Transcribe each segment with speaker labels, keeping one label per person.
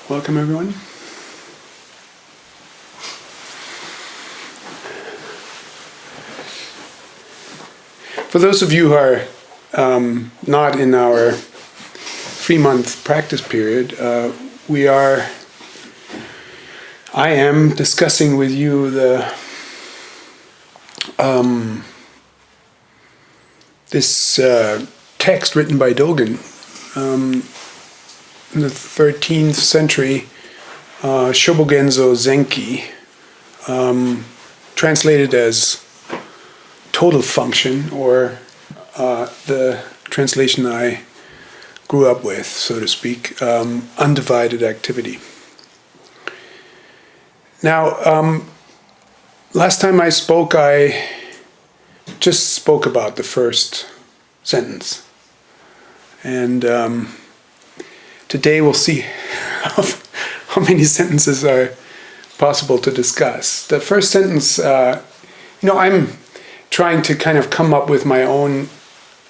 Speaker 1: Welcome, everyone. For those of you who are not in our 3-month practice period, I am discussing with you this text written by Dogen in the 13th century, Shobogenzo Zenki, translated as total function, or the translation I grew up with, so to speak, undivided activity. Now, last time I spoke, I just spoke about the first sentence. And today we'll see how many sentences are possible to discuss. The first sentence, I'm trying to kind of come up with my own,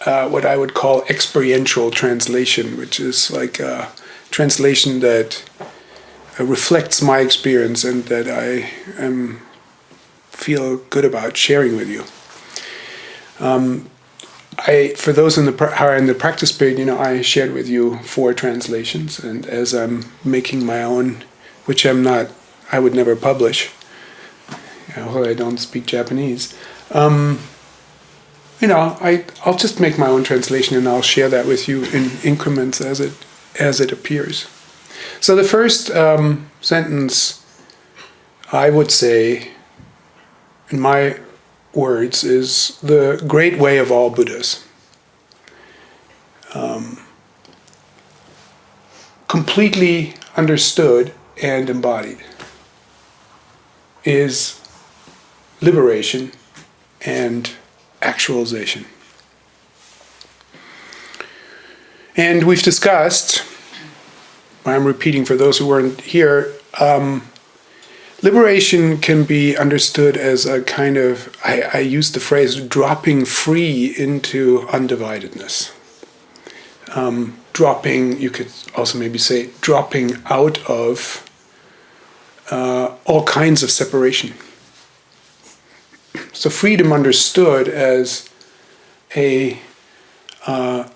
Speaker 1: what I would call experiential translation, which is like a translation that reflects my experience and that I feel good about sharing with you. For those who are in the practice period, I shared with you 4 translations, and as I'm making my own, which I would never publish, although I don't speak Japanese, I'll just make my own translation and I'll share that with you in increments as it appears. So the first sentence, I would say, in my words, is the great way of all Buddhas. Completely understood and embodied is liberation and actualization. And we've discussed, I'm repeating for those who weren't here, liberation can be understood as a kind of, I use the phrase, dropping free into undividedness. You could also maybe say, dropping out of all kinds of separation. So freedom understood as a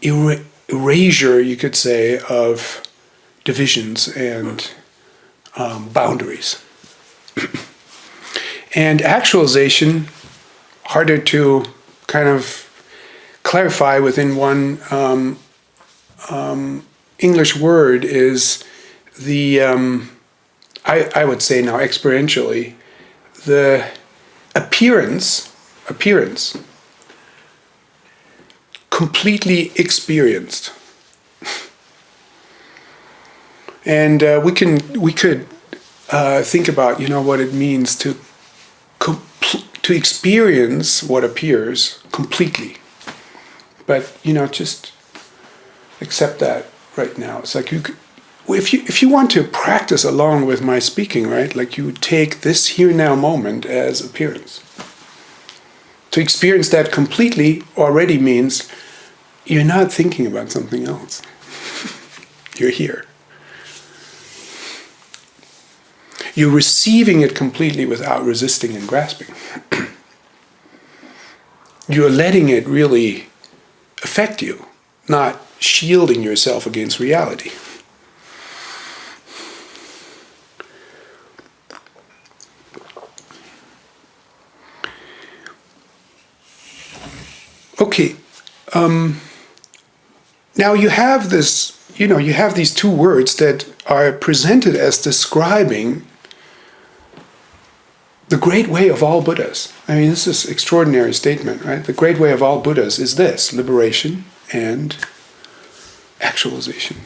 Speaker 1: erasure, you could say, of divisions and boundaries. And actualization, harder to kind of clarify within one English word, is the, I would say now experientially, the appearance, completely experienced. And we could think about, what it means to experience what appears completely. But, just accept that right now. It's like if you want to practice along with my speaking, right? Like you take this here now moment as appearance. To experience that completely already means you're not thinking about something else. You're here. You're receiving it completely without resisting and grasping. You're letting it really affect you, not shielding yourself against reality. Okay. Now you have this, you have these 2 words that are presented as describing the great way of all Buddhas. I mean, this is an extraordinary statement, right? The great way of all Buddhas is this: liberation and actualization.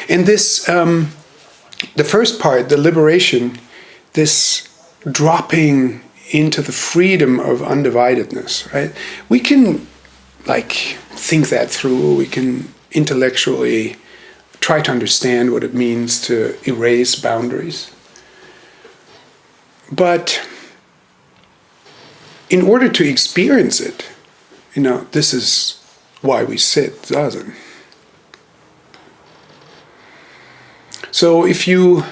Speaker 1: And this, the first part, the liberation, this dropping into the freedom of undividedness, right? We can, think that through. We can intellectually try to understand what it means to erase boundaries. But in order to experience it, this is why we sit Zazen. So if you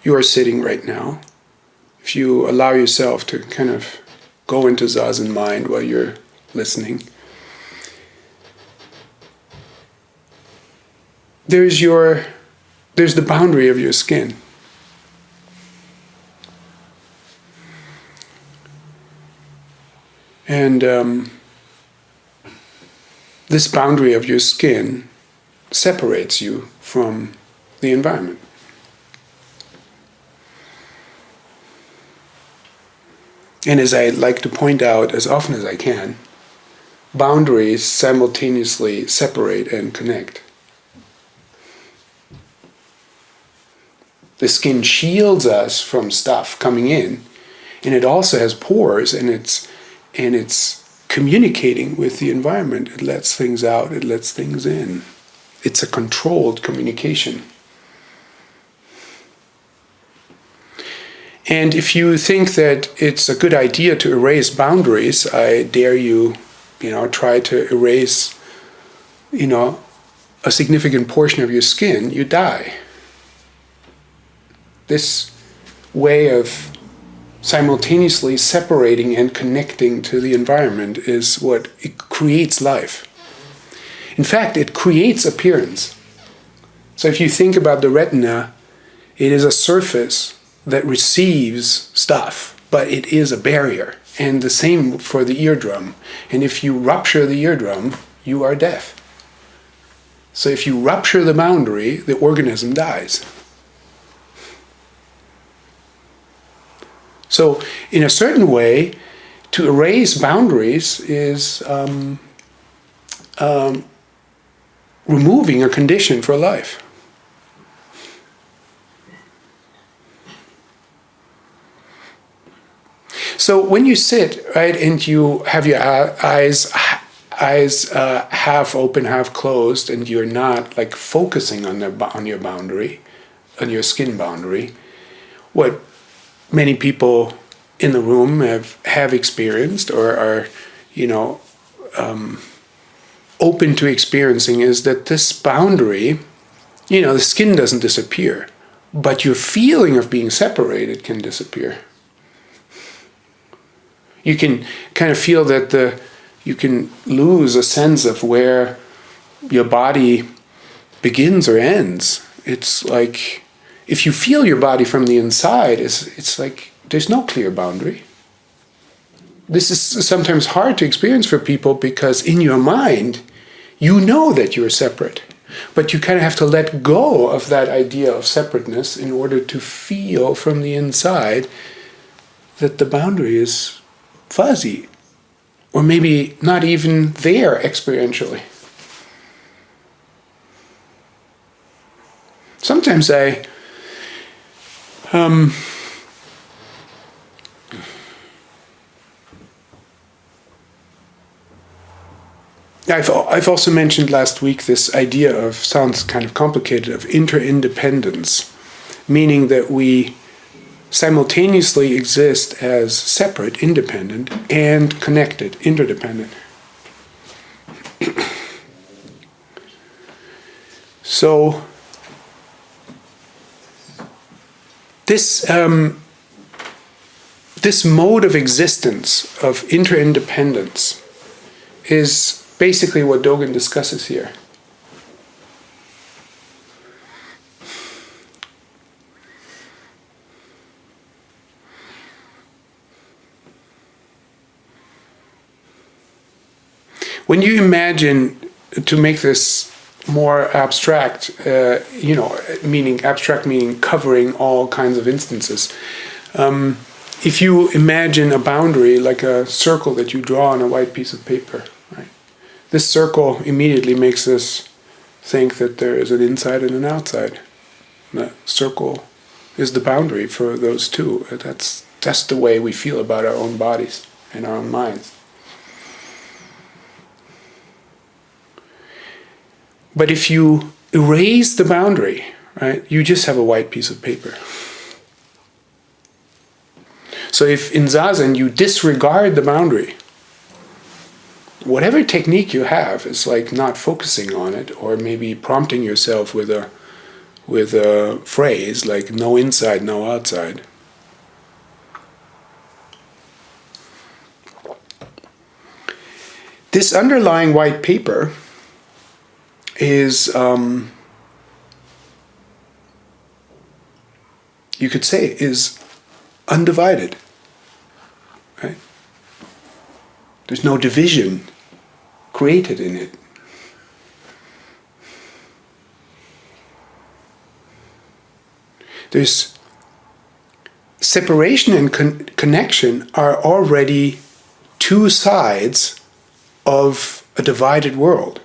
Speaker 1: are sitting right now, if you allow yourself to kind of go into Zazen mind while you're listening, there's the boundary of your skin. And this boundary of your skin separates you from the environment. And as I like to point out as often as I can, boundaries simultaneously separate and connect. The skin shields us from stuff coming in, and it also has pores, and it's communicating with the environment. It lets things out, it lets things in. It's a controlled communication. And if you think that it's a good idea to erase boundaries, I dare you, try to erase, a significant portion of your skin, you die. This way of simultaneously separating and connecting to the environment is what it creates life. In fact, it creates appearance. So if you think about the retina, it is a surface that receives stuff, but it is a barrier. And the same for the eardrum. And if you rupture the eardrum, you are deaf. So if you rupture the boundary, the organism dies. So in a certain way, to erase boundaries is removing a condition for life. So when you sit, right, and you have your eyes half open, half closed, and you're not like focusing on your boundary, on your skin boundary, what many people in the room have experienced or are, open to experiencing is that this boundary, the skin doesn't disappear, but your feeling of being separated can disappear. You can kind of feel that you can lose a sense of where your body begins or ends. It's like, if you feel your body from the inside, it's like there's no clear boundary. This is sometimes hard to experience for people because in your mind, you know that you're separate. But you kind of have to let go of that idea of separateness in order to feel from the inside that the boundary is fuzzy, or maybe not even there experientially. Sometimes I've also mentioned last week this idea of, sounds kind of complicated, of interdependence, meaning that we simultaneously exist as separate, independent, and connected, interdependent. So this mode of existence, of interdependence, is basically what Dogen discusses here. When you imagine, to make this more abstract, meaning covering all kinds of instances, if you imagine a boundary like a circle that you draw on a white piece of paper, right? This circle immediately makes us think that there is an inside and an outside. The circle is the boundary for those two. That's the way we feel about our own bodies and our own minds. But if you erase the boundary, right, you just have a white piece of paper. So if in Zazen you disregard the boundary, whatever technique you have is like not focusing on it, or maybe prompting yourself with a phrase like no inside, no outside. This underlying white paper is, you could say, is undivided. Right? There's no division created in it. There's separation and connection are already two sides of a divided world.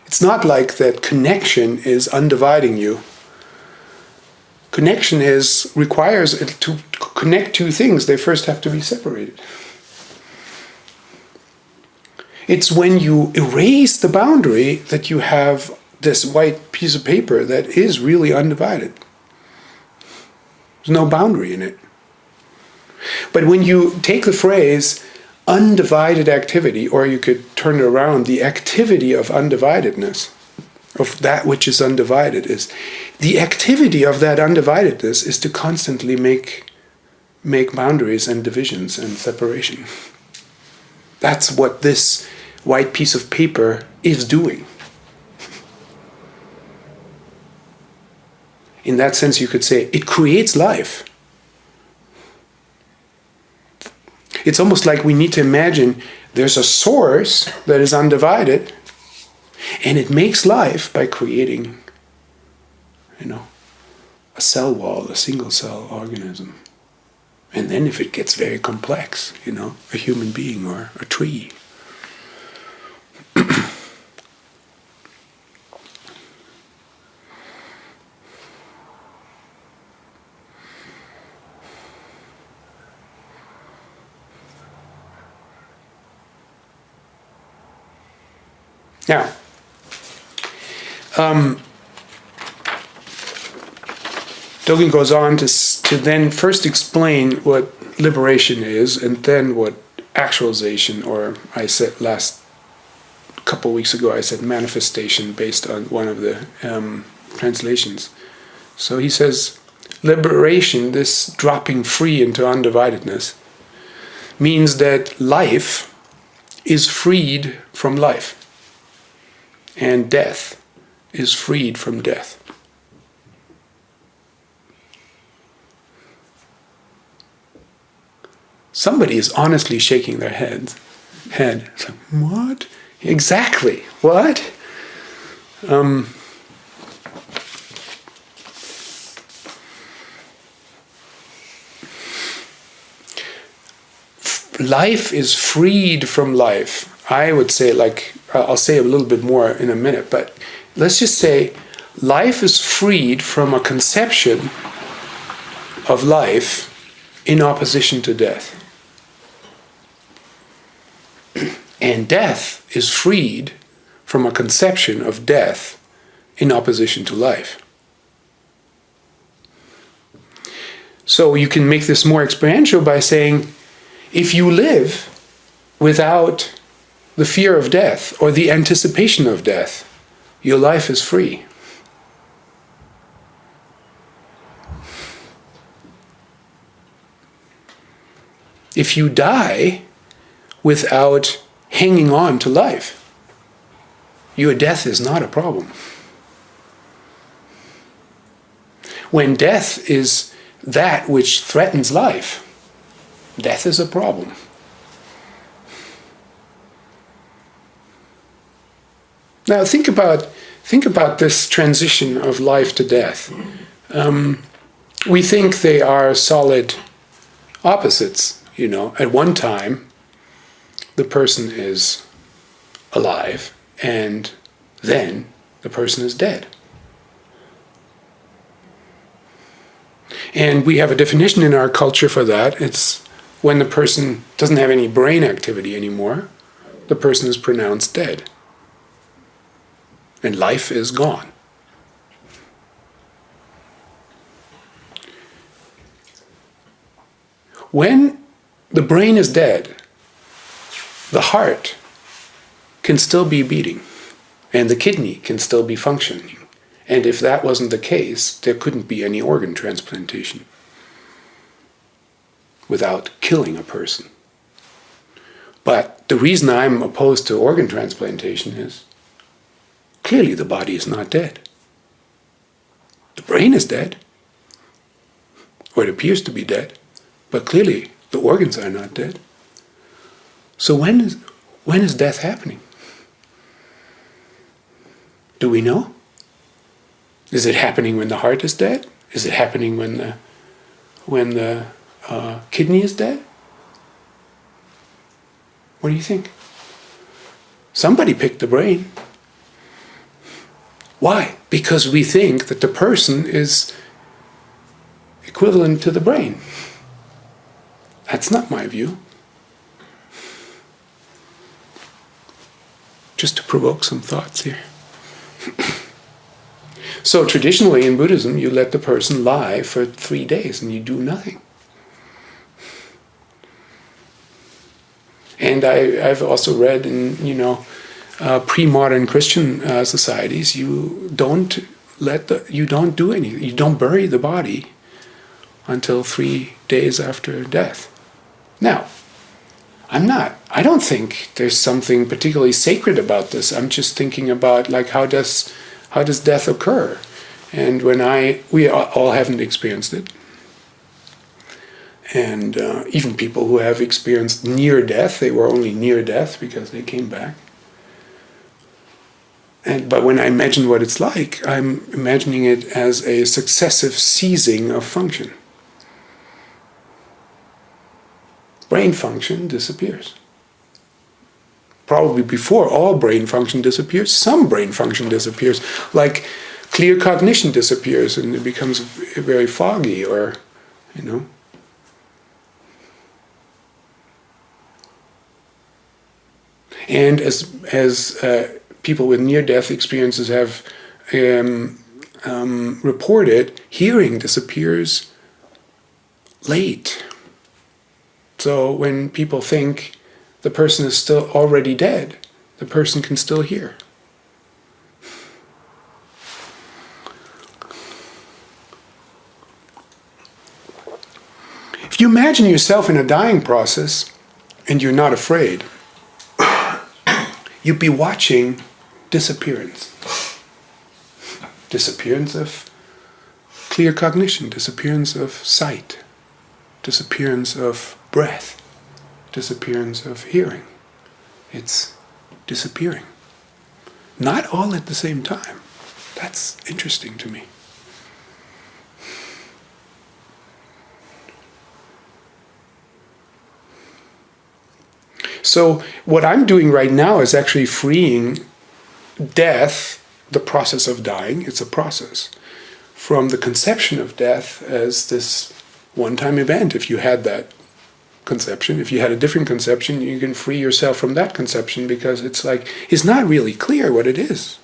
Speaker 1: It's not like that connection is undividing you. Connection requires to connect two things, they first have to be separated. It's when you erase the boundary that you have this white piece of paper that is really undivided. There's no boundary in it. But when you take the phrase undivided activity, or you could turn it around, the activity of undividedness, of that which is undivided, is the activity of that undividedness is to constantly make boundaries and divisions and separation. That's what this white piece of paper is doing. In that sense, you could say it creates life. It's almost like we need to imagine there's a source that is undivided, and it makes life by creating, a cell wall, a single cell organism. And then if it gets very complex, a human being or a tree. Now, Dogen goes on to then first explain what liberation is, and then what actualization, or I said last couple weeks ago, I said manifestation based on one of the translations. So he says, liberation, this dropping free into undividedness, means that life is freed from life. And death is freed from death. Somebody is honestly shaking their head. It's like, what? Exactly. What? Life is freed from life. I would say, I'll say a little bit more in a minute, but let's just say life is freed from a conception of life in opposition to death. And death is freed from a conception of death in opposition to life. So you can make this more experiential by saying, if you live without the fear of death or the anticipation of death, your life is free. If you die without hanging on to life, your death is not a problem. When death is that which threatens life, death is a problem. Now think about this transition of life to death. We think they are solid opposites. At one time, the person is alive, and then the person is dead. And we have a definition in our culture for that. It's when the person doesn't have any brain activity anymore, the person is pronounced dead. And life is gone. When the brain is dead, the heart can still be beating, and the kidney can still be functioning. And if that wasn't the case, there couldn't be any organ transplantation without killing a person. But the reason I'm opposed to organ transplantation is clearly the body is not dead. The brain is dead, or it appears to be dead, but clearly the organs are not dead. So when is death happening? Do we know? Is it happening when the heart is dead? Is it happening when the kidney is dead? What do you think? Somebody picked the brain. Why? Because we think that the person is equivalent to the brain. That's not my view. Just to provoke some thoughts here. So traditionally in Buddhism, you let the person lie for 3 days and you do nothing. And I've also read in, pre-modern Christian societies, you don't do anything. You don't bury the body until 3 days after death. Now, I don't think there's something particularly sacred about this. I'm just thinking about how does death occur? And we all haven't experienced it. And even people who have experienced near death, they were only near death because they came back. But when I imagine what it's like, I'm imagining it as a successive ceasing of function. Brain function disappears. Probably before all brain function disappears, some brain function disappears. Like clear cognition disappears and it becomes very foggy, or, And as people with near-death experiences have reported, hearing disappears late. So when people think the person is still already dead, the person can still hear. If you imagine yourself in a dying process and you're not afraid, you'd be watching disappearance. Disappearance of clear cognition, disappearance of sight, disappearance of breath, disappearance of hearing. It's disappearing. Not all at the same time. That's interesting to me. So what I'm doing right now is actually freeing death, the process of dying, it's a process, from the conception of death as this one-time event. If you had that conception, if you had a different conception, you can free yourself from that conception, because it's not really clear what it is.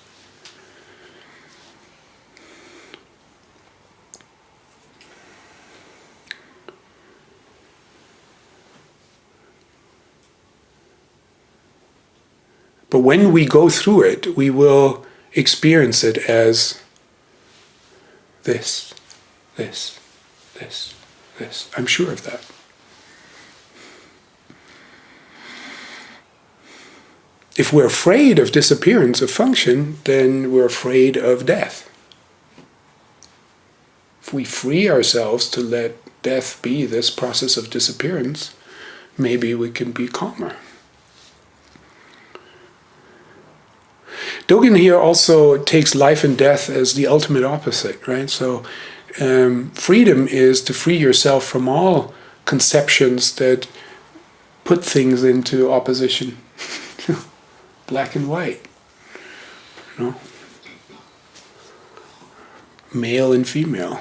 Speaker 1: But when we go through it, we will experience it as this. I'm sure of that. If we're afraid of disappearance of function, then we're afraid of death. If we free ourselves to let death be this process of disappearance, maybe we can be calmer. Dogen here also takes life and death as the ultimate opposite, right? So freedom is to free yourself from all conceptions that put things into opposition. Black and white, male and female,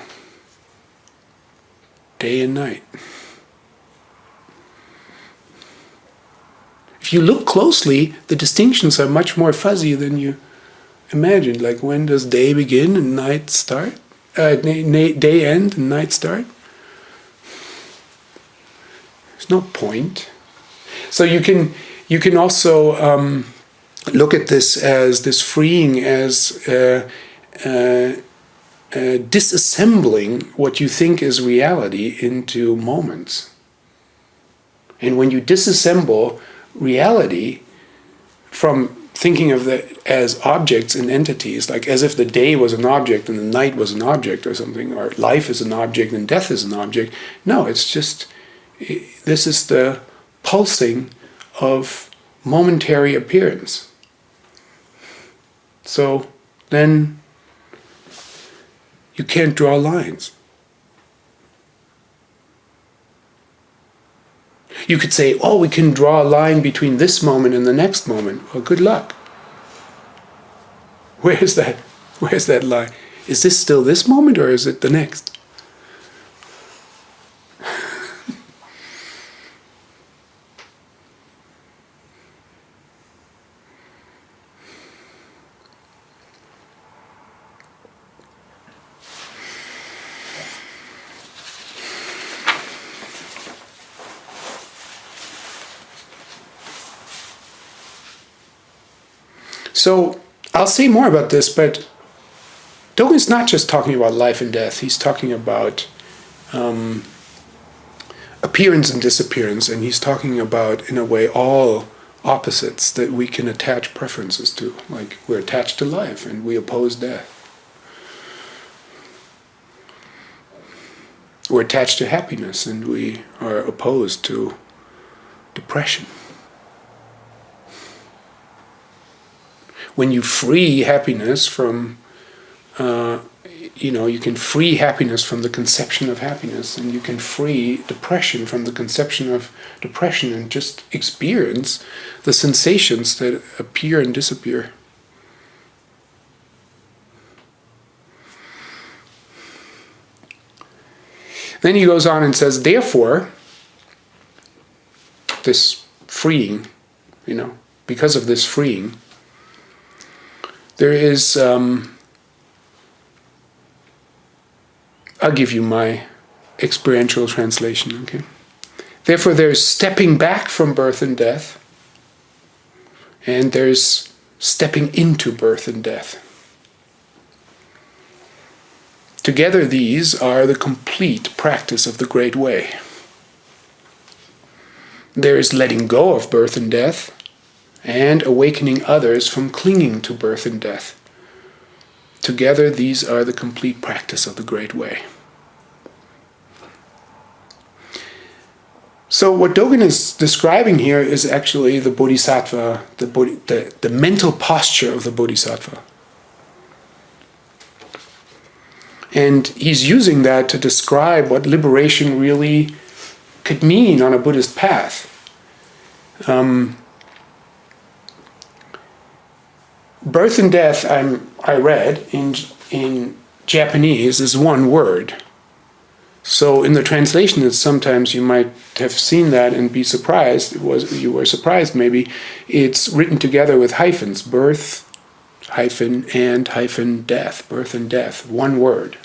Speaker 1: day and night. If you look closely, the distinctions are much more fuzzy than you imagined. Like, when does day begin and night start? Day end and night start? There's no point. So you can you can also look at this as this freeing as disassembling what you think is reality into moments. And when you disassemble reality from thinking of it as objects and entities, like as if the day was an object and the night was an object or something, or life is an object and death is an object. No, it's just, this is the pulsing of momentary appearance. So then you can't draw lines. You could say, oh, we can draw a line between this moment and the next moment. Well, good luck. Where's that line? Is this still this moment or is it the next? So I'll say more about this, but Dogen's not just talking about life and death. He's talking about appearance and disappearance, and he's talking about, in a way, all opposites that we can attach preferences to. Like, we're attached to life and we oppose death. We're attached to happiness and we are opposed to depression. When you free happiness from, you can free happiness from the conception of happiness, and you can free depression from the conception of depression, and just experience the sensations that appear and disappear. Then he goes on and says, therefore, this freeing, because of this freeing, there is, I'll give you my experiential translation, okay? Therefore, there's stepping back from birth and death, and there's stepping into birth and death. Together, these are the complete practice of the Great Way. There is letting go of birth and death, and awakening others from clinging to birth and death. Together, these are the complete practice of the Great Way. So what Dogen is describing here is actually the bodhisattva, the mental posture of the bodhisattva. And he's using that to describe what liberation really could mean on a Buddhist path. Birth and death, I read in Japanese, is one word. So in the translation, sometimes you might have seen that and be surprised. You were surprised maybe. It's written together with hyphens: birth, hyphen, and hyphen death. Birth and death, one word.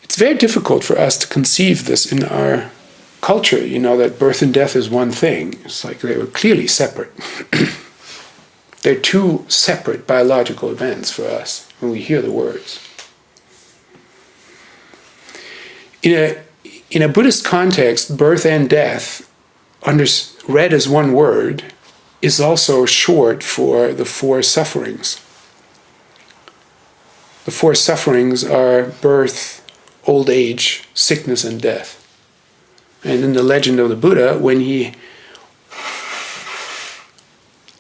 Speaker 1: It's very difficult for us to conceive this in our culture, that birth and death is one thing. It's like they were clearly separate. They're two separate biological events for us when we hear the words. In a Buddhist context, birth and death, read as one word, is also short for the four sufferings. The four sufferings are birth, old age, sickness, and death. And in the legend of the Buddha, when he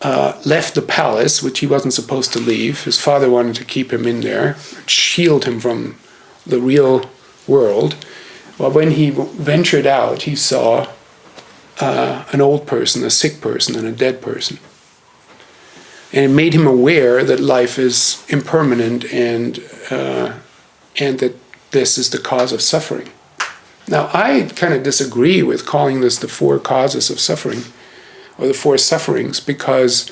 Speaker 1: left the palace, which he wasn't supposed to leave, his father wanted to keep him in there, shield him from the real world. Well, when he ventured out, he saw an old person, a sick person, and a dead person. And it made him aware that life is impermanent and that this is the cause of suffering. Now, I kind of disagree with calling this the four causes of suffering, or the four sufferings, because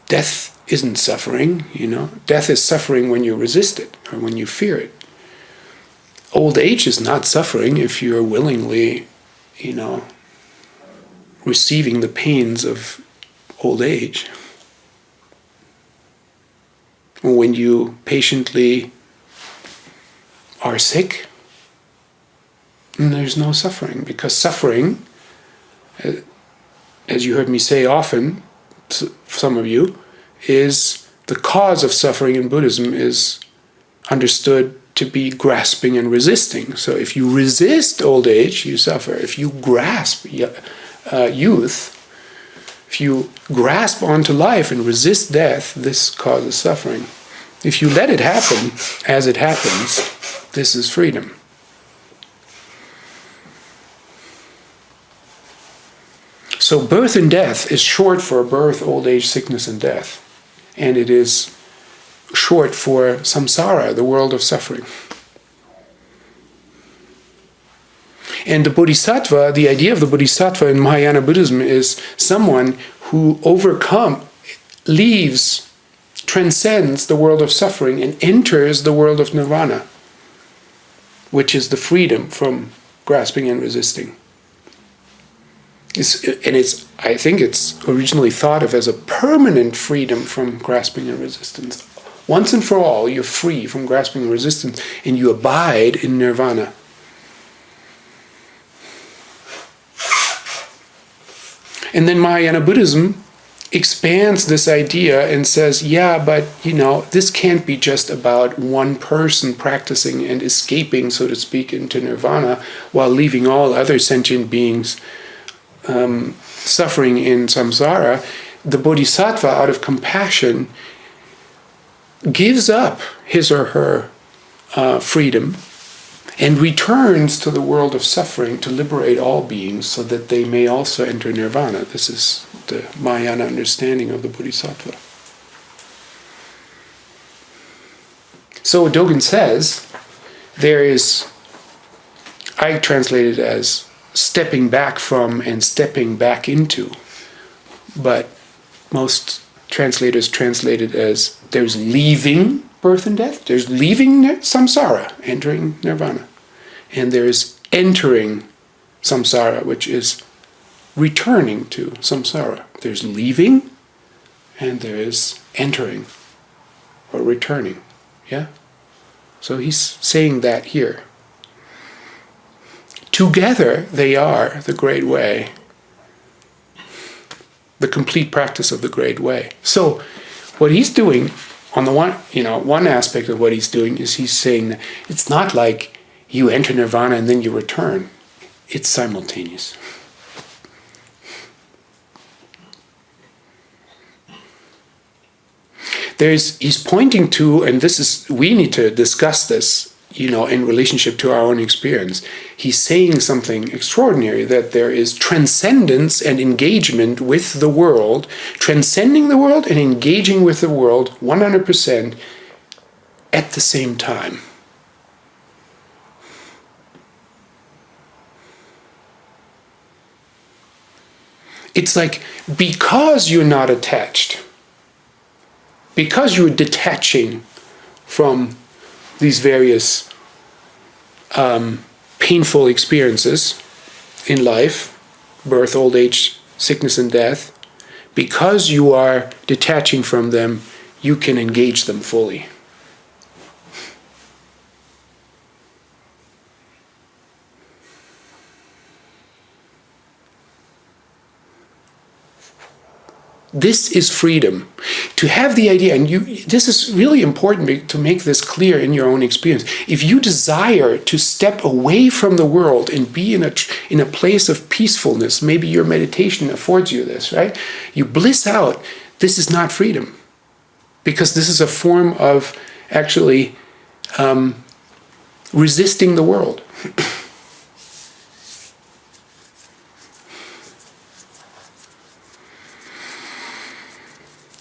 Speaker 1: death isn't suffering, Death is suffering when you resist it, or when you fear it. Old age is not suffering if you're willingly, receiving the pains of old age. When you patiently are sick, there's no suffering, because suffering, as you heard me say often, some of you, is the cause of suffering in Buddhism is understood to be grasping and resisting. So if you resist old age, you suffer. If you grasp youth, if you grasp onto life and resist death, this causes suffering. If you let it happen as it happens, this is freedom. So birth and death is short for birth, old age, sickness, and death. And it is short for samsara, the world of suffering. And the bodhisattva, the idea of the bodhisattva in Mahayana Buddhism is someone who transcends the world of suffering and enters the world of nirvana, which is the freedom from grasping and resisting. I think it's originally thought of as a permanent freedom from grasping and resistance. Once and for all, you're free from grasping and resistance, and you abide in nirvana. And then Mahayana Buddhism expands this idea and says, yeah, but this can't be just about one person practicing and escaping, so to speak, into nirvana while leaving all other sentient beings suffering in samsara. The bodhisattva, out of compassion, gives up his or her freedom and returns to the world of suffering to liberate all beings so that they may also enter nirvana. This is the Mahayana understanding of the bodhisattva. So Dogen says, I translate it as stepping back from and stepping back into, but most translators translate it as there's leaving birth and death, there's leaving samsara, entering nirvana, and there's entering samsara, which is returning to samsara. There's leaving and there is entering or returning. Yeah? So he's saying that here. Together they are the great way, the complete practice of the great way. So what he's doing, on the one aspect of what he's doing is he's saying that it's not like you enter nirvana and then you return. It's simultaneous. He's pointing to, and we need to discuss this, in relationship to our own experience. He's saying something extraordinary, that there is transcendence and engagement with the world, transcending the world and engaging with the world 100% at the same time. It's like, because you're not attached, because you're detaching from these various painful experiences in life, birth, old age, sickness, and death, because you are detaching from them, you can engage them fully. This is freedom. To have the idea, and this is really important to make this clear in your own experience. If you desire to step away from the world and be in a place of peacefulness, maybe your meditation affords you this, right? You bliss out. This is not freedom, because this is a form of actually resisting the world.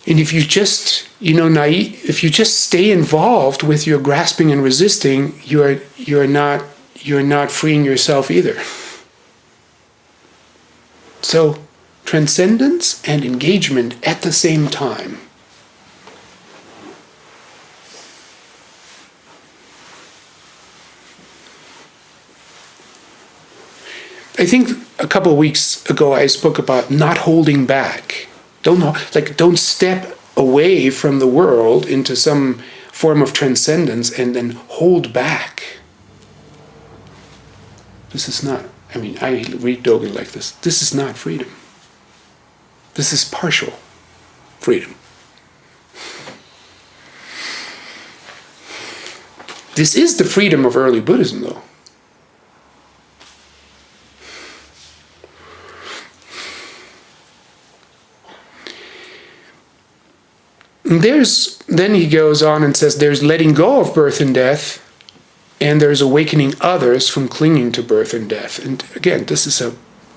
Speaker 1: And if you just, if you just stay involved with your grasping and resisting, you're not freeing yourself either. So, transcendence and engagement at the same time. I think a couple of weeks ago I spoke about not holding back. Don't step away from the world into some form of transcendence and then hold back. This is not, I read Dogen like this. This is not freedom. This is partial freedom. This is the freedom of early Buddhism, though. Then he goes on and says, there's letting go of birth and death, and there's awakening others from clinging to birth and death. And again, this is a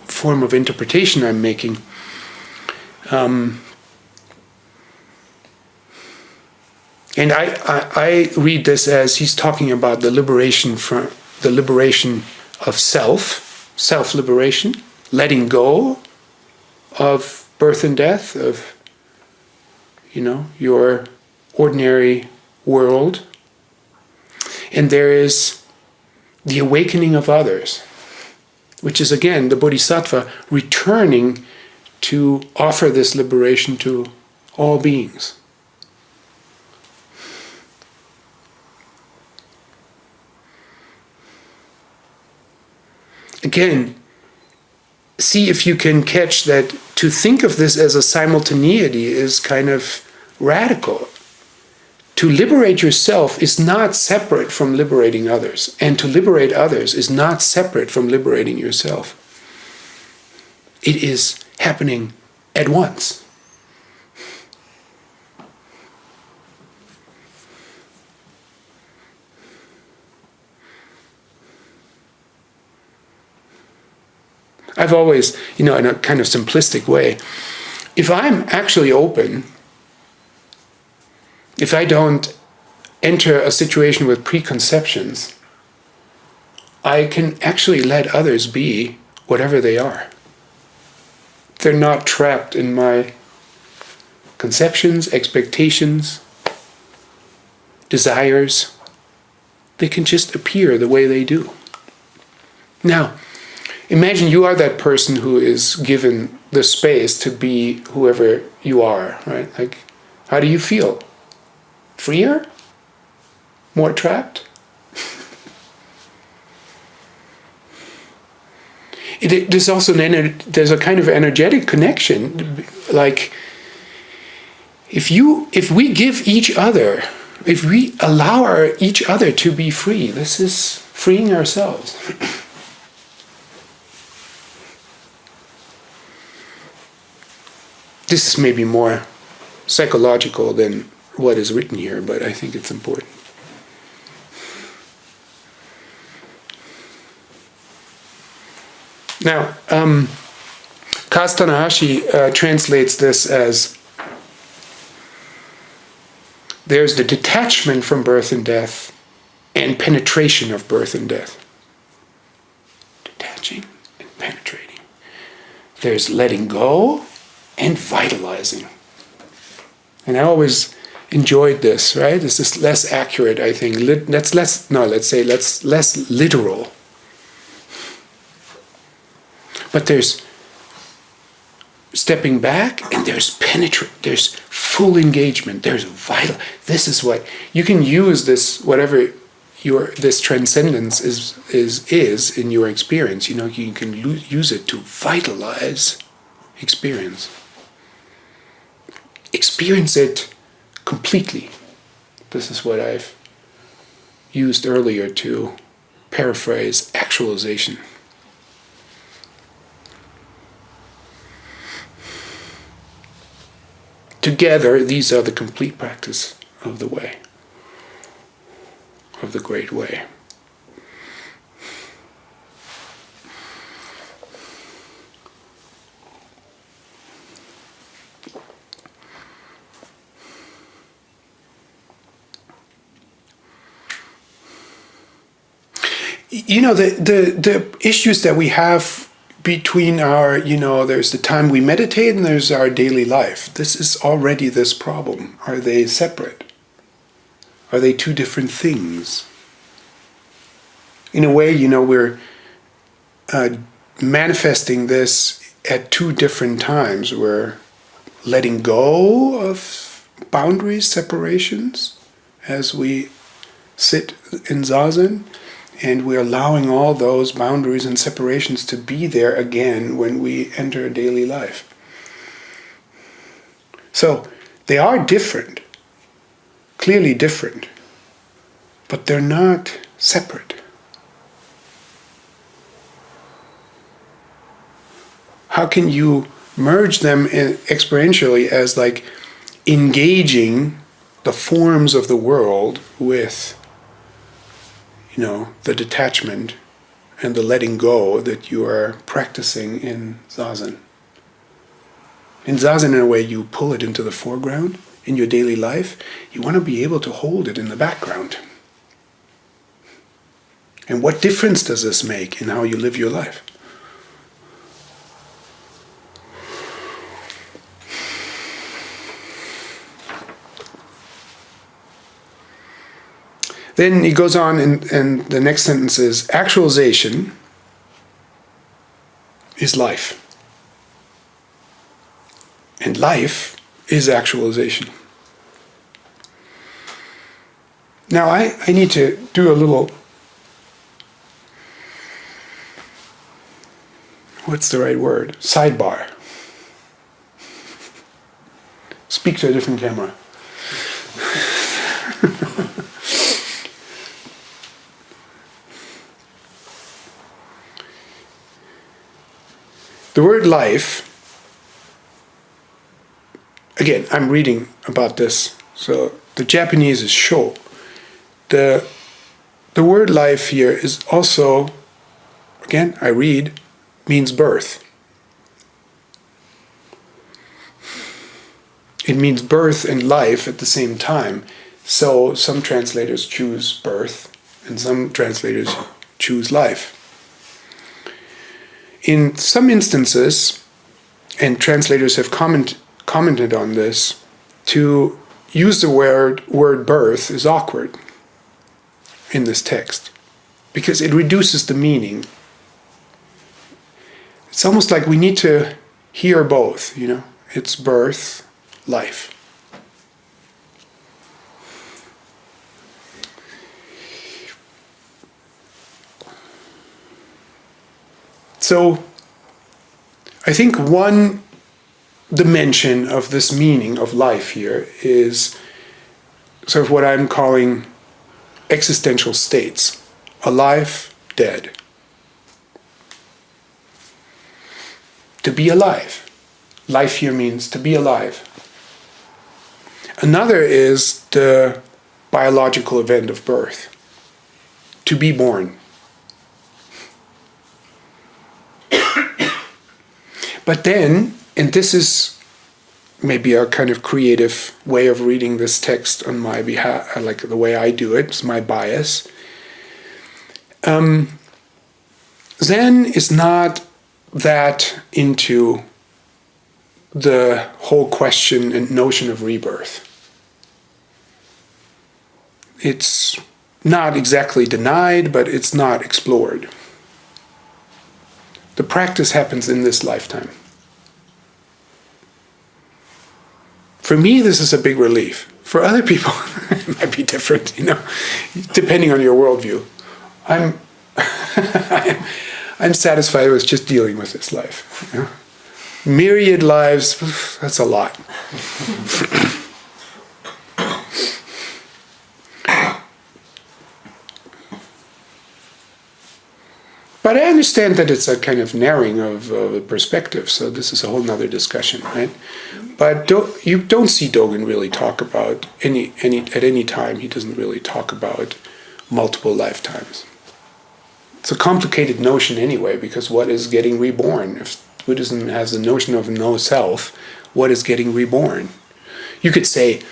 Speaker 1: form of interpretation I'm making. And I read this as he's talking about the liberation of self-liberation, letting go of birth and death, of your ordinary world. And there is the awakening of others, which is again the Bodhisattva returning to offer this liberation to all beings. Again, see if you can catch that to think of this as a simultaneity is kind of radical. To liberate yourself is not separate from liberating others, and to liberate others is not separate from liberating yourself. It is happening at once. I've always, in a kind of simplistic way, if I'm actually open, if I don't enter a situation with preconceptions, I can actually let others be whatever they are. They're not trapped in my conceptions, expectations, desires. They can just appear the way they do. Now, imagine you are that person who is given the space to be whoever you are, right? Like, how do you feel? Freer? More trapped? There's also there's a kind of energetic connection. Like, if we give each other, if we allow each other to be free, this is freeing ourselves. This is maybe more psychological than what is written here, but I think it's important. Now, Kaz Tanahashi translates this as there's the detachment from birth and death and penetration of birth and death. Detaching and penetrating. There's letting go and vitalizing. And I always enjoyed this, right? This is less accurate, I think. Let's less literal. But there's stepping back, and there's there's full engagement, there's vital. This is what you can use this, whatever this transcendence is in your experience. You can use it to vitalize experience. Experience it completely. This is what I've used earlier to paraphrase actualization. Together, these are the complete practice of the way, of the great way. The issues that we have between our, there's the time we meditate and there's our daily life. This is already this problem. Are they separate? Are they two different things? In a way, we're manifesting this at two different times. We're letting go of boundaries, separations, as we sit in Zazen, and we're allowing all those boundaries and separations to be there again when we enter daily life. So they are different, clearly different, but they're not separate. How can you merge them experientially as like engaging the forms of the world with, the detachment and the letting go that you are practicing in Zazen? In Zazen, in a way, you pull it into the foreground. In your daily life, you want to be able to hold it in the background. And what difference does this make in how you live your life? Then he goes on, and the next sentence is, actualization is life. And life is actualization. Now, I need to do a little, what's the right word? Sidebar. Speak to a different camera. The word life, again, I'm reading about this, so the Japanese is sho. The word life here is also, again, I read, means birth. It means birth and life at the same time. So some translators choose birth, and some translators choose life. In some instances, and translators have commented on this, to use the word birth is awkward in this text, because it reduces the meaning. It's almost like we need to hear both, It's birth, life. So, I think one dimension of this meaning of life here is sort of what I'm calling existential states. Alive, dead. To be alive. Life here means to be alive. Another is the biological event of birth. To be born. But then, and this is maybe a kind of creative way of reading this text on my behalf, like the way I do it, it's my bias. Zen is not that into the whole question and notion of rebirth. It's not exactly denied, but it's not explored. The practice happens in this lifetime. For me, this is a big relief. For other people, it might be different, depending on your worldview. I'm satisfied with just dealing with this life. Myriad lives, that's a lot. But I understand that it's a kind of narrowing of perspective, so this is a whole nother discussion, right? But you don't see Dogen really talk about at any time. He doesn't really talk about multiple lifetimes. It's a complicated notion anyway, because what is getting reborn? If Buddhism has the notion of no self, what is getting reborn? You could say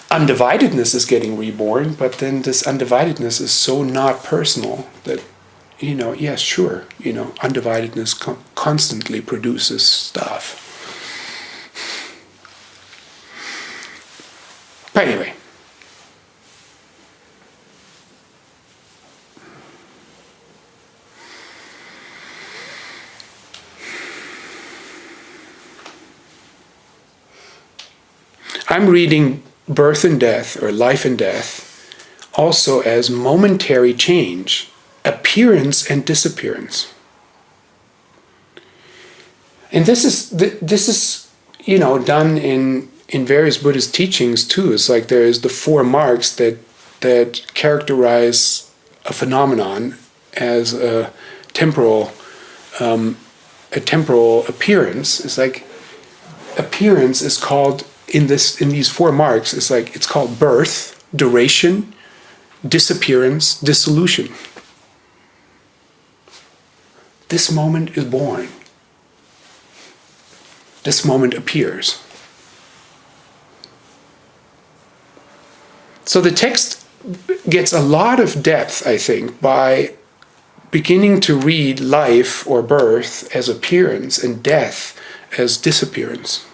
Speaker 1: undividedness is getting reborn, but then this undividedness is so not personal that, yes, sure, undividedness constantly produces stuff. But anyway. I'm reading birth and death, or life and death, also as momentary change, appearance and disappearance. And this is done in various Buddhist teachings too. It's like there's the four marks that characterize a phenomenon as a temporal appearance. It's like appearance is called in these four marks. It's called birth, duration, disappearance, dissolution. This moment is born. This moment appears. So the text gets a lot of depth, I think, by beginning to read life or birth as appearance and death as disappearance.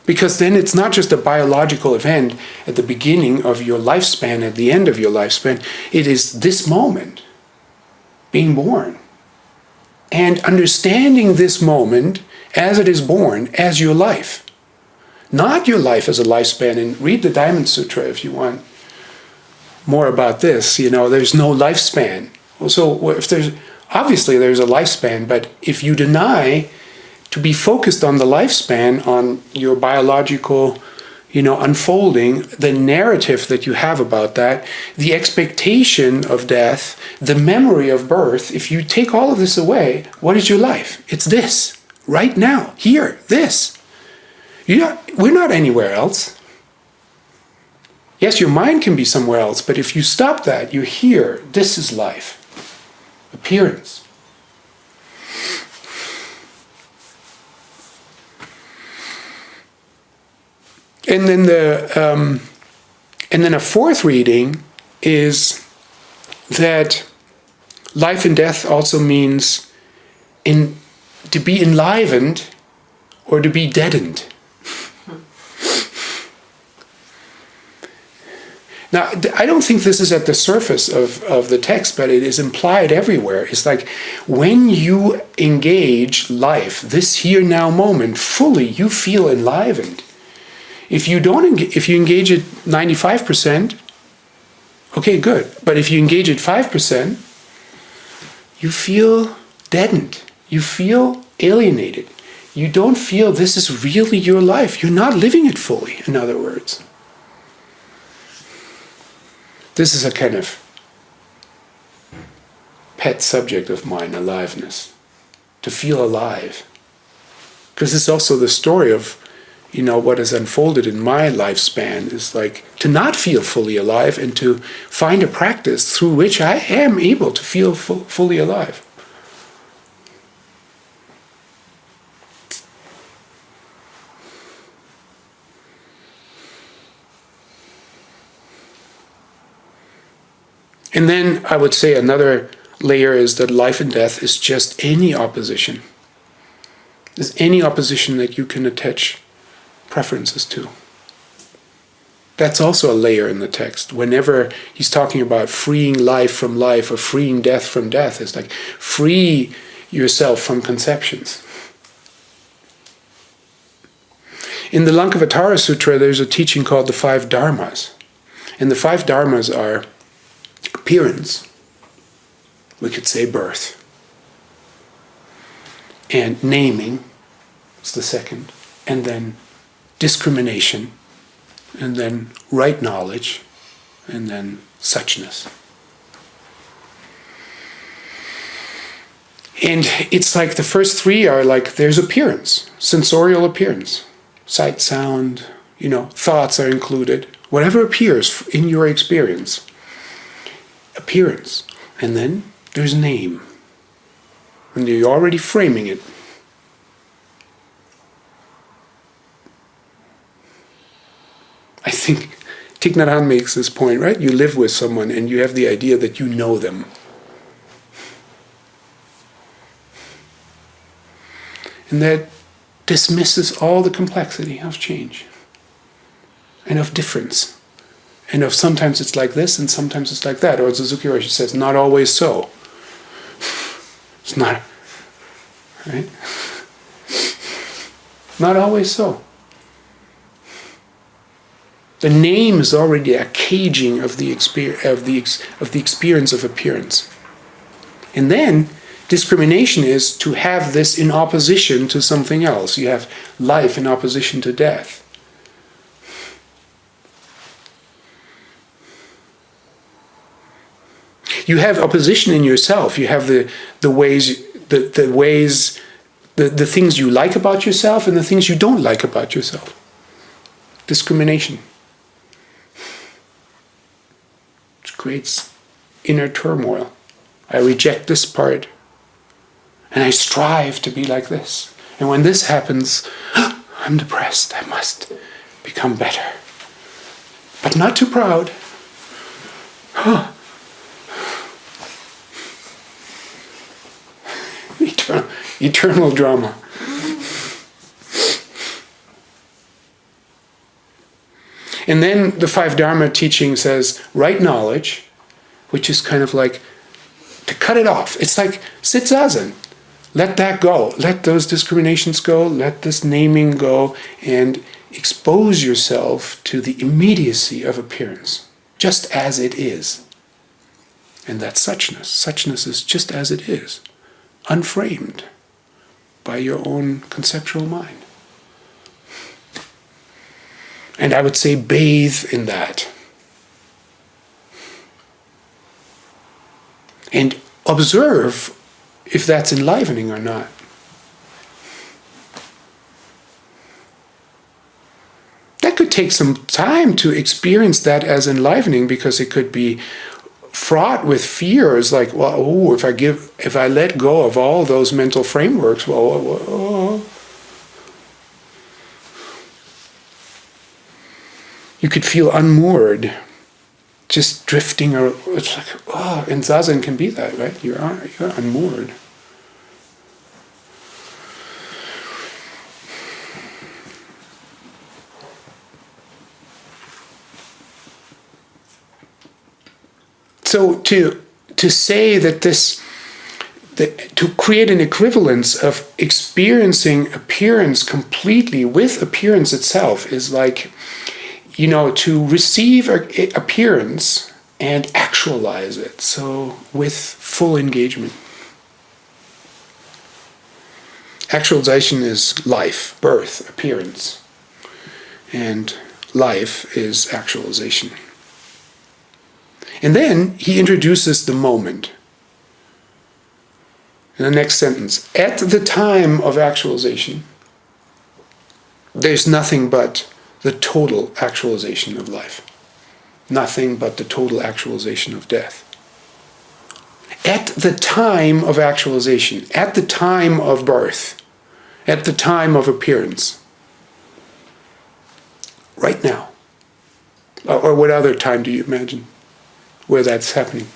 Speaker 1: Because then it's not just a biological event at the beginning of your lifespan, at the end of your lifespan. It is this moment, being born. And understanding this moment as it is born, as your life. Not your life as a lifespan. And read the Diamond Sutra if you want more about this. There's no lifespan. So if there's a lifespan, but if you deny to be focused on the lifespan, on your biological, unfolding, the narrative that you have about that, the expectation of death, the memory of birth, if you take all of this away, what is your life? It's this, right now, here, this. We're not anywhere else. Yes, your mind can be somewhere else, but if you stop that, you're here. This is life. Appearance. And then a fourth reading is that life and death also means to be enlivened or to be deadened. Now, I don't think this is at the surface of the text, but it is implied everywhere. It's like when you engage life, this here now moment, fully, you feel enlivened. If you engage at 95%, okay, good. But if you engage at 5%, you feel deadened. You feel alienated. You don't feel this is really your life. You're not living it fully, in other words. This is a kind of pet subject of mine, aliveness. To feel alive. Because it's also the story of what has unfolded in my lifespan is like to not feel fully alive and to find a practice through which I am able to feel fully alive. And then I would say another layer is that life and death is just any opposition. There's any opposition that you can attach preferences to. That's also a layer in the text. Whenever he's talking about freeing life from life or freeing death from death, it's like free yourself from conceptions. In the Lankavatara Sutra, there's a teaching called the five dharmas. And the five dharmas are appearance, we could say birth, and naming is the second, and then discrimination, and then right knowledge, and then suchness. And it's like the first three are like there's appearance, sensorial appearance, sight, sound, thoughts are included. Whatever appears in your experience, appearance. And then there's name. And you're already framing it. I think Thich Nhat Hanh makes this point, right? You live with someone and you have the idea that you know them. And that dismisses all the complexity of change and of difference. And of sometimes it's like this and sometimes it's like that. Or as Zenki Roshi says, not always so. It's not, right? Not always so. The name is already a caging of the experience of appearance. And then discrimination is to have this in opposition to something else. You have life in opposition to death. You have opposition in yourself. You have the things you like about yourself and the things you don't like about yourself. Discrimination. Which creates inner turmoil. I reject this part and I strive to be like this. And when this happens, I'm depressed. I must become better. But not too proud. Eternal drama. And then the 5 Dharma teaching says, right knowledge, which is kind of like to cut it off. It's like sit zazen. Let that go. Let those discriminations go. Let this naming go. And expose yourself to the immediacy of appearance, just as it is. And that's suchness. Suchness is just as it is, unframed by your own conceptual mind. And I would say bathe in that. And observe if that's enlivening or not. That could take some time to experience that as enlivening, because it could be fraught with fears like, well, oh, if I let go of all those mental frameworks, you could feel unmoored, just drifting. It's like, oh, and zazen can be that, right? You're unmoored. So to say that to create an equivalence of experiencing appearance completely with appearance itself is like, to receive appearance and actualize it. So with full engagement. Actualization is life, birth, appearance. And life is actualization. And then he introduces the moment. In the next sentence, at the time of actualization, there's nothing but the total actualization of life. Nothing but the total actualization of death. At the time of actualization, at the time of birth, at the time of appearance, right now. Or what other time do you imagine where that's happening?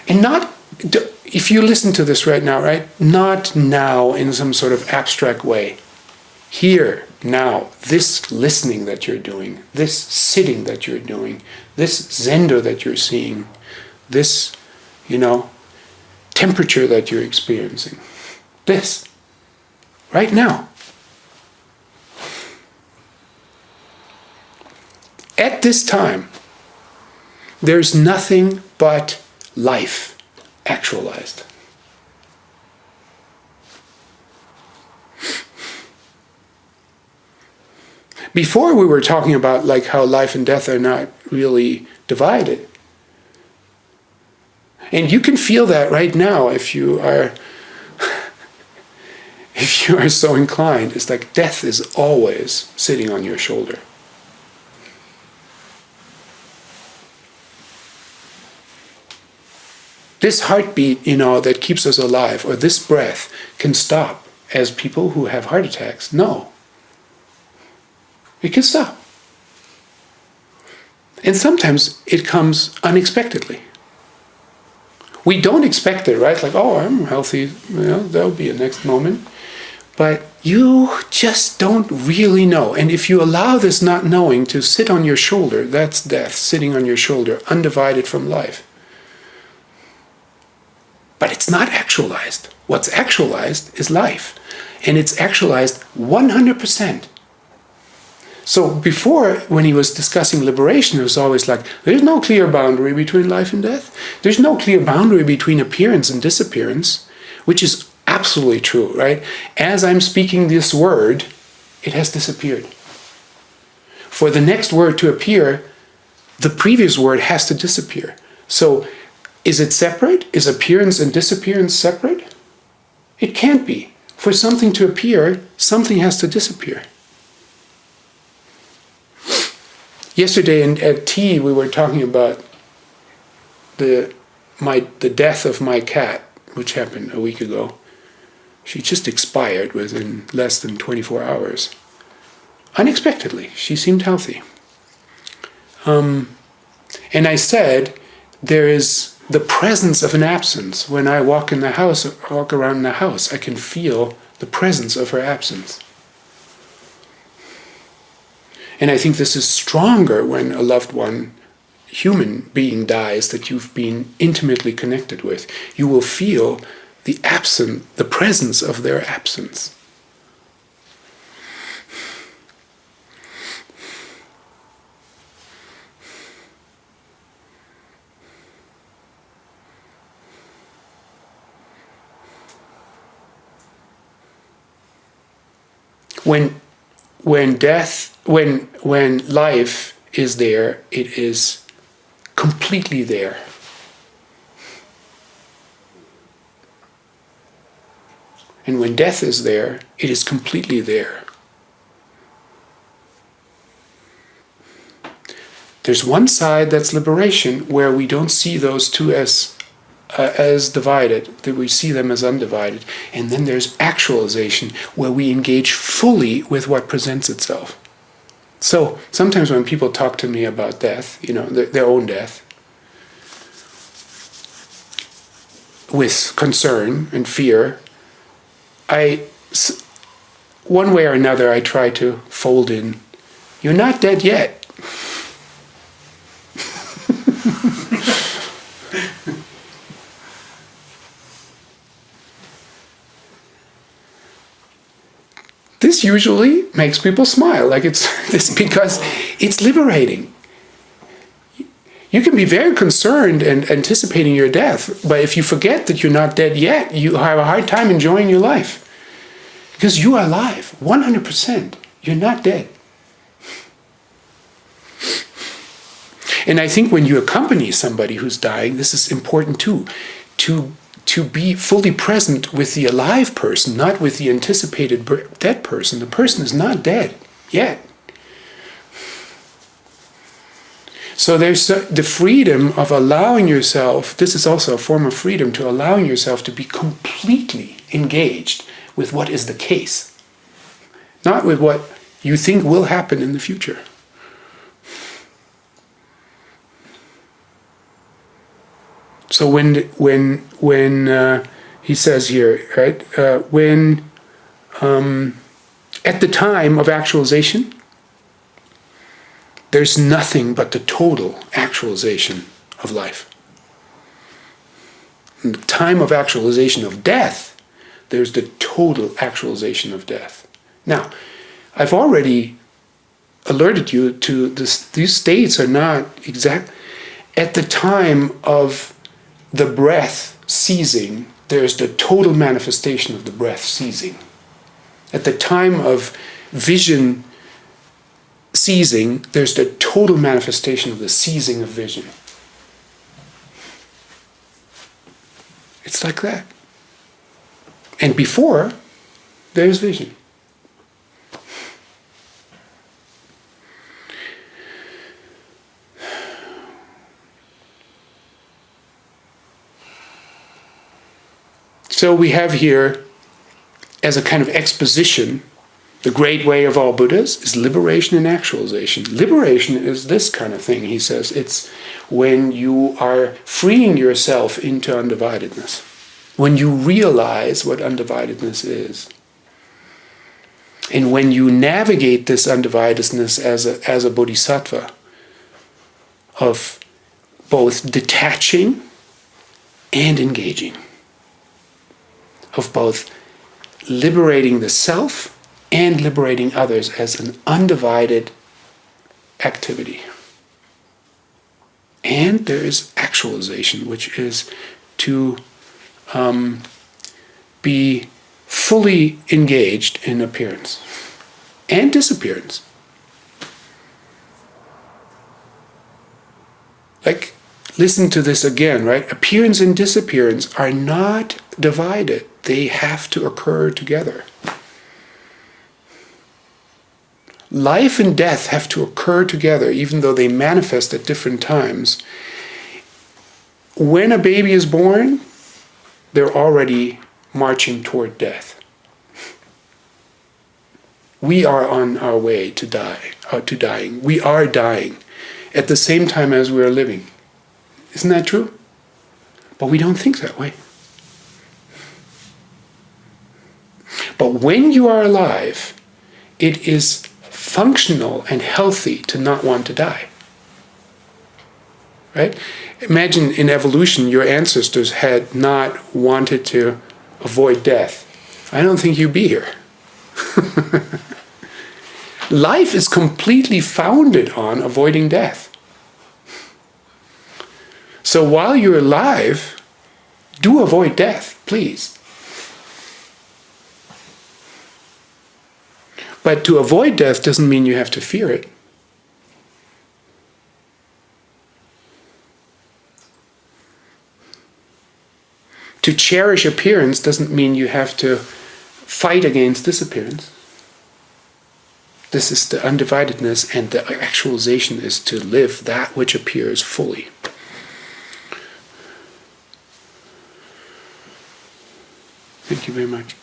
Speaker 1: And not, if you listen to this right now, right? Not now in some sort of abstract way. Here, now, this listening that you're doing, this sitting that you're doing, this zendo that you're seeing, this, temperature that you're experiencing. This, right now. At this time, there's nothing but life actualized. Before we were talking about like how life and death are not really divided. And you can feel that right now if you are so inclined. It's like death is always sitting on your shoulder. This heartbeat, that keeps us alive, or this breath can stop as people who have heart attacks. No. It can stop. And sometimes it comes unexpectedly. We don't expect it, right? Like, oh, I'm healthy, there'll be a next moment. But you just don't really know. And if you allow this not knowing to sit on your shoulder, that's death, sitting on your shoulder, undivided from life. But it's not actualized. What's actualized is life. And it's actualized 100%. So before, when he was discussing liberation, it was always like, there's no clear boundary between life and death. There's no clear boundary between appearance and disappearance, which is absolutely true, right? As I'm speaking this word, it has disappeared. For the next word to appear, the previous word has to disappear. So is it separate? Is appearance and disappearance separate? It can't be. For something to appear, something has to disappear. Yesterday at tea, we were talking about the death of my cat, which happened a week ago. She just expired within less than 24 hours. Unexpectedly, she seemed healthy. And I said, there is the presence of an absence. When I walk in the house, walk around the house, I can feel the presence of her absence. And I think this is stronger when a loved one, human being, dies that you've been intimately connected with. You will feel the presence of their absence. When life is there, it is completely there. And when death is there, it is completely there. There's one side that's liberation, where we don't see those two as divided, that we see them as undivided. And then there's actualization, where we engage fully with what presents itself. So sometimes when people talk to me about death, their own death, with concern and fear, one way or another, I try to fold in, you're not dead yet. This usually makes people smile, like it's because it's liberating. You can be very concerned and anticipating your death, but if you forget that you're not dead yet, you have a hard time enjoying your life. Because you are alive, 100%. You're not dead. And I think when you accompany somebody who's dying, this is important too, to be fully present with the alive person, not with the anticipated dead person. The person is not dead yet. So there's the freedom of allowing yourself, this is also a form of freedom, to allowing yourself to be completely engaged with what is the case, not with what you think will happen in the future. So when he says here, right, at the time of actualization, there's nothing but the total actualization of life. In the time of actualization of death, there's the total actualization of death. Now, I've already alerted you to this. These states are not exact. At the time of the breath ceasing, there's the total manifestation of the breath ceasing. At the time of vision ceasing, there's the total manifestation of the ceasing of vision. It's like that. And before, there's vision. So we have here, as a kind of exposition, the great way of all Buddhas is liberation and actualization. Liberation is this kind of thing, he says. It's when you are freeing yourself into undividedness. When you realize what undividedness is. And when you navigate this undividedness as a bodhisattva, of both detaching and engaging. Of both liberating the self and liberating others as an undivided activity. And there is actualization, which is to be fully engaged in appearance and disappearance. Like, listen to this again, right? Appearance and disappearance are not divided. They have to occur together. Life and death have to occur together, even though they manifest at different times. When a baby is born, they're already marching toward death. We are on our way to dying. We are dying at the same time as we are living. Isn't that true? But we don't think that way. But when you are alive, it is functional and healthy to not want to die. Right? Imagine in evolution, your ancestors had not wanted to avoid death. I don't think you'd be here. Life is completely founded on avoiding death. So while you're alive, do avoid death, please. But to avoid death doesn't mean you have to fear it. To cherish appearance doesn't mean you have to fight against disappearance. This is the undividedness, and the actualization is to live that which appears fully. Thank you very much.